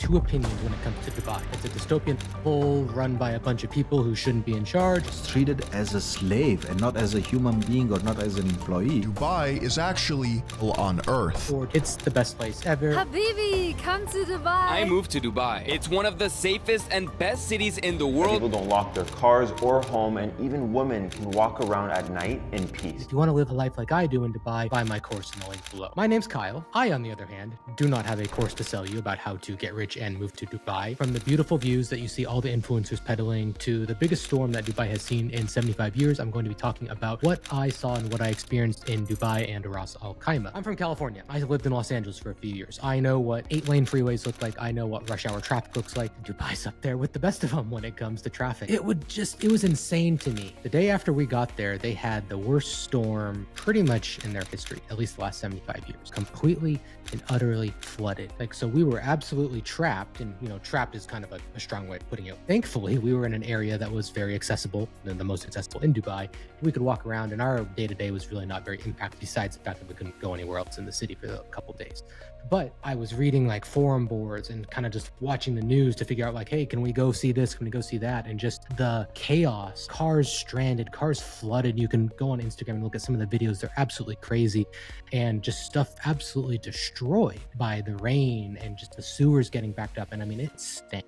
two opinions when it comes to Dubai. It's a dystopian hole run by a bunch of people who shouldn't be in charge. It's treated as a slave and not as a human being or not as an employee. Dubai is actually hell on earth. Or it's the best place ever. Habibi, come to Dubai. I moved to Dubai. It's one of the safest and best cities in the world. People don't lock their cars or home, and even women can walk around at night in peace. If you want to live a life like I do in Dubai, buy my course in the link below. My name's Kyle. I, on the other hand, do not have a course to sell you about how to get rich and move to Dubai. From the beautiful views that you see all the influencers peddling to the biggest storm that Dubai has seen in 75 years, I'm going to be talking about what I saw and what I experienced in Dubai and Ras Al Khaimah. I'm from California. I lived in Los Angeles for a few years. I know what 8-lane freeways look like. I know what rush hour traffic looks like. Dubai's up there with the best of them when it comes to traffic. It was insane to me. The day after we got there, they had the worst storm pretty much in their history, at least the last 75 years, completely and utterly flooded. So we were absolutely trapped, and trapped is kind of a strong way of putting it. Thankfully, we were in an area that was very accessible, and the most accessible in Dubai. We could walk around, and our day-to-day was really not very impacted, besides the fact that we couldn't go anywhere else in the city for a couple days. But I was reading forum boards and kind of just watching the news to figure out hey, can we go see this? Can we go see that? And just the chaos, cars stranded, cars flooded. You can go on Instagram and look at some of the videos. They're absolutely crazy, and just stuff absolutely destroyed by the rain and just the sewers getting backed up. And I mean, it stank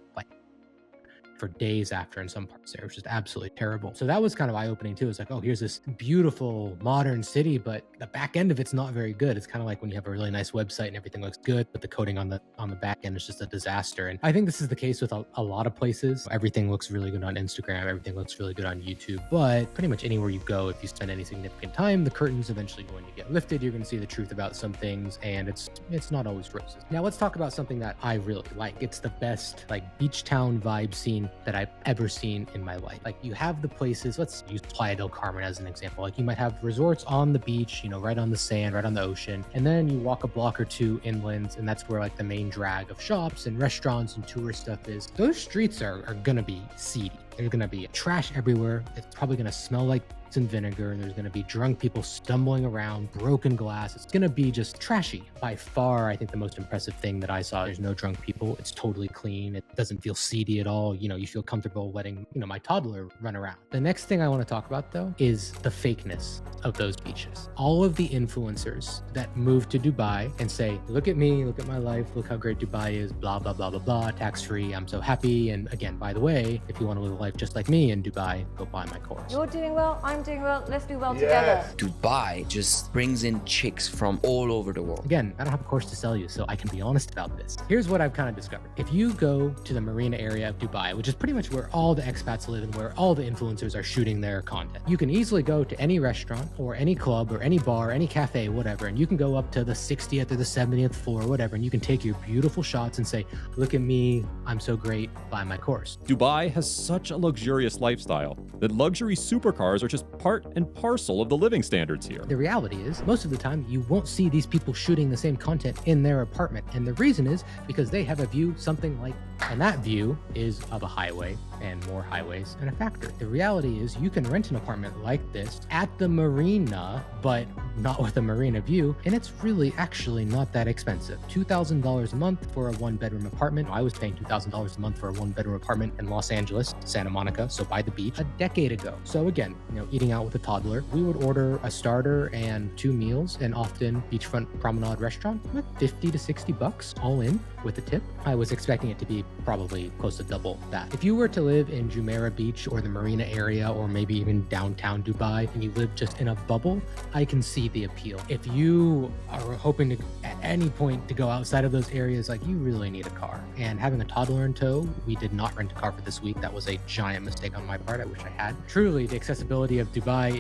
for days after in some parts there. It was just absolutely terrible. So that was kind of eye-opening too. It's here's this beautiful modern city, but the back end of it's not very good. It's kind of like when you have a really nice website and everything looks good, but the coding on the back end is just a disaster. And I think this is the case with a lot of places. Everything looks really good on Instagram, everything looks really good on YouTube, but pretty much anywhere you go, if you spend any significant time, the curtain's eventually going to get lifted. You're going to see the truth about some things, and it's not always roses. Now let's talk about something that I really like. It's the best beach town vibe scene that I've ever seen in my life. You have the places, let's use Playa del Carmen as an example. You might have resorts on the beach, right on the sand, right on the ocean, and then you walk a block or two inland, and that's where the main drag of shops and restaurants and tourist stuff is. Those streets are gonna be seedy. There's gonna be trash everywhere. It's probably gonna smell like and vinegar. There's going to be drunk people stumbling around, broken glass. It's going to be just trashy. By far, I think the most impressive thing that I saw, there's no drunk people. It's totally clean. It doesn't feel seedy at all. You feel comfortable letting, my toddler run around. The next thing I want to talk about though is the fakeness of those beaches. All of the influencers that move to Dubai and say, look at me, look at my life, look how great Dubai is, blah, blah, blah, blah, blah, tax-free, I'm so happy. And again, by the way, if you want to live a life just like me in Dubai, go buy my course. You're doing well, I'm doing well, let's do well together. Dubai just brings in chicks from all over the world. Again, I don't have a course to sell you, so I can be honest about this. Here's what I've kind of discovered. If you go to the marina area of Dubai, which is pretty much where all the expats live and where all the influencers are shooting their content, you can easily go to any restaurant or any club or any bar, any cafe, whatever, and you can go up to the 60th or the 70th floor or whatever, and you can take your beautiful shots and say, look at me, I'm so great, buy my course. Dubai has such a luxurious lifestyle that luxury supercars are just part and parcel of the living standards here. The reality is, most of the time, you won't see these people shooting the same content in their apartment. And the reason is because they have a view something like, and that view is of a highway and more highways and a factory. The reality is you can rent an apartment like this at the marina, but not with a marina view. And it's really actually not that expensive. $2,000 a month for a 1-bedroom apartment. I was paying $2,000 a month for a 1-bedroom apartment in Los Angeles, Santa Monica, so by the beach, a decade ago. So again, eating out with a toddler, we would order a starter and 2 meals, and often beachfront promenade restaurant, like 50 to 60 bucks all in with a tip. I was expecting it to be probably close to double that. If you were to live in Jumeirah Beach or the marina area, or maybe even downtown Dubai, and you live just in a bubble, I can see the appeal. If you are hoping to at any point to go outside of those areas, you really need a car. And having a toddler in tow, we did not rent a car for this week. That was a giant mistake on my part. I wish I had. Truly, the accessibility of Dubai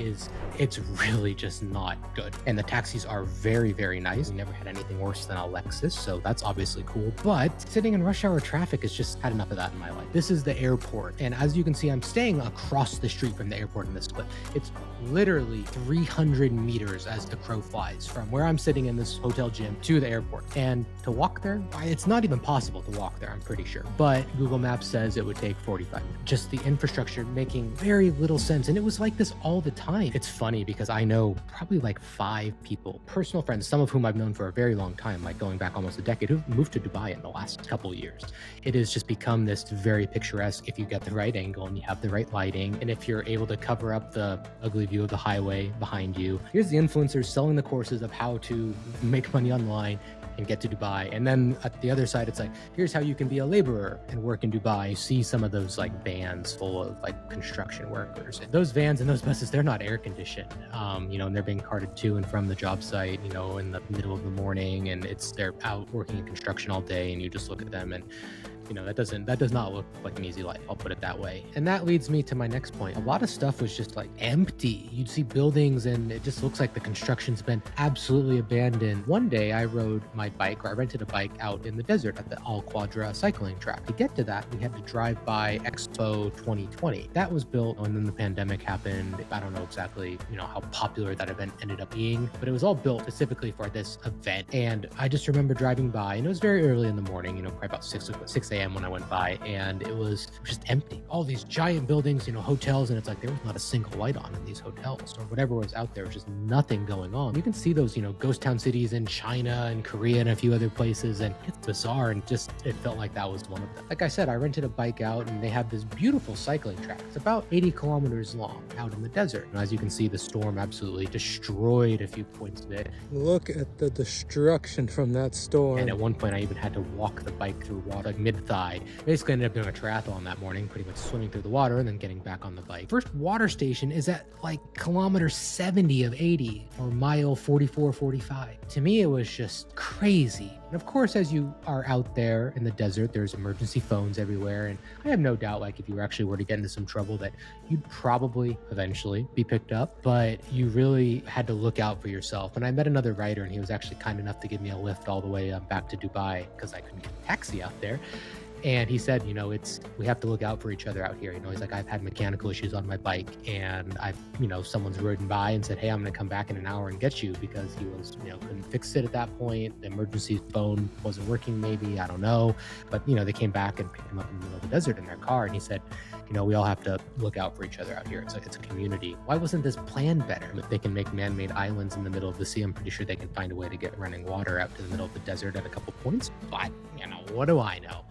it's really just not good. And the taxis are very, very nice. We never had anything worse than a Lexus, so that's obviously cool. But sitting in rush hour traffic has just had enough of that in my life. This is the airport. And as you can see, I'm staying across the street from the airport in this clip. It's literally 300 meters as the crow flies from where I'm sitting in this hotel gym to the airport. And to walk there, it's not even possible to walk there, I'm pretty sure. But Google Maps says it would take 45 minutes. Just the infrastructure making very little sense. And it was like this all the time. It's funny because I know probably like 5 people, personal friends, some of whom I've known for a very long time, like going back almost a decade, who've moved to Dubai in the last couple of years. It has just become this very picturesque if you get the right angle and you have the right lighting. And if you're able to cover up the ugly view of the highway behind you. Here's the influencers selling the courses of how to make money online and get to Dubai. And then at the other side, it's like, here's how you can be a laborer and work in Dubai. You see some of those like vans full of like construction workers. And those vans and those buses, they're not air conditioned, and they're being carted to and from the job site, in the middle of the morning, and they're out working in construction all day, and you just look at them and that does not look like an easy life. I'll put it that way. And that leads me to my next point. A lot of stuff was just like empty. You'd see buildings and it just looks like the construction's been absolutely abandoned. One day I rented a bike out in the desert at the Al Quadra cycling track. To get to that, we had to drive by Expo 2020. That was built and then the pandemic happened. I don't know exactly, how popular that event ended up being, but it was all built specifically for this event. And I just remember driving by, and it was very early in the morning, probably about 6 a.m. when I went by, and it was just empty. All these giant buildings, hotels, and it's like there was not a single light on in these hotels or whatever was out there. Was just nothing going on. You can see those, ghost town cities in China and Korea and a few other places, and it's bizarre, and it felt like that was one of them. Like I said, I rented a bike out, and they have this beautiful cycling track. It's about 80 kilometers long out in the desert. And as you can see, the storm absolutely destroyed a few points of it. Look at the destruction from that storm. And at one point, I even had to walk the bike through water, like mid-thigh. Basically ended up doing a triathlon that morning, pretty much swimming through the water and then getting back on the bike. First water station is at like kilometer 70 of 80 or mile 44, 45. To me, it was just crazy. And of course, as you are out there in the desert, there's emergency phones everywhere. And I have no doubt, like if you actually were to get into some trouble, that you'd probably eventually be picked up, but you really had to look out for yourself. And I met another writer, and he was actually kind enough to give me a lift all the way back to Dubai because I couldn't get a taxi out there. And he said, we have to look out for each other out here. He's like, I've had mechanical issues on my bike, and someone's ridden by and said, hey, I'm going to come back in an hour and get you, because he was, couldn't fix it at that point. The emergency phone wasn't working, maybe, I don't know. But, they came back and picked him up in the middle of the desert in their car. And he said, we all have to look out for each other out here. It's a community. Why wasn't this planned better? If they can make man-made islands in the middle of the sea, I'm pretty sure they can find a way to get running water out to the middle of the desert at a couple points. But, what do I know?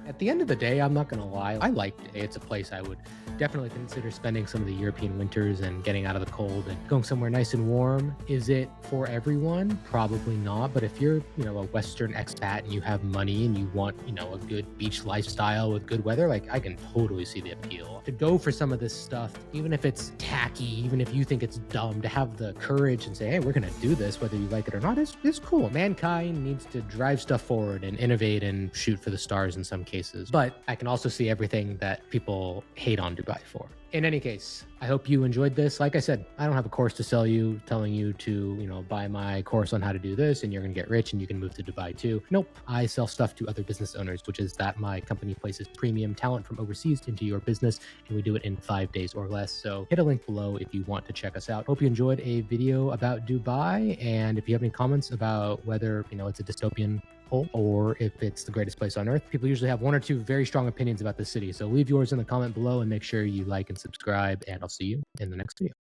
At the end of the day, I'm not going to lie, I liked it. It's a place I would definitely consider spending some of the European winters and getting out of the cold and going somewhere nice and warm. Is it for everyone? Probably not. But if you're, a Western expat and you have money and you want, a good beach lifestyle with good weather, like I can totally see the appeal. To go for some of this stuff, even if it's tacky, even if you think it's dumb, to have the courage and say, hey, we're going to do this, whether you like it or not, is cool. Mankind needs to drive stuff forward and innovate and shoot for the stars in some cases. But I can also see everything that people hate on Dubai for. In any case, I hope you enjoyed this. Like I said, I don't have a course to sell you telling you to, buy my course on how to do this and you're going to get rich and you can move to Dubai too. Nope. I sell stuff to other business owners, which is that my company places premium talent from overseas into your business, and we do it in 5 days or less. So hit a link below if you want to check us out. Hope you enjoyed a video about Dubai. And if you have any comments about whether, it's a dystopian or if it's the greatest place on earth, people usually have 1 or 2 very strong opinions about the city. So leave yours in the comment below and make sure you like and subscribe, and I'll see you in the next video.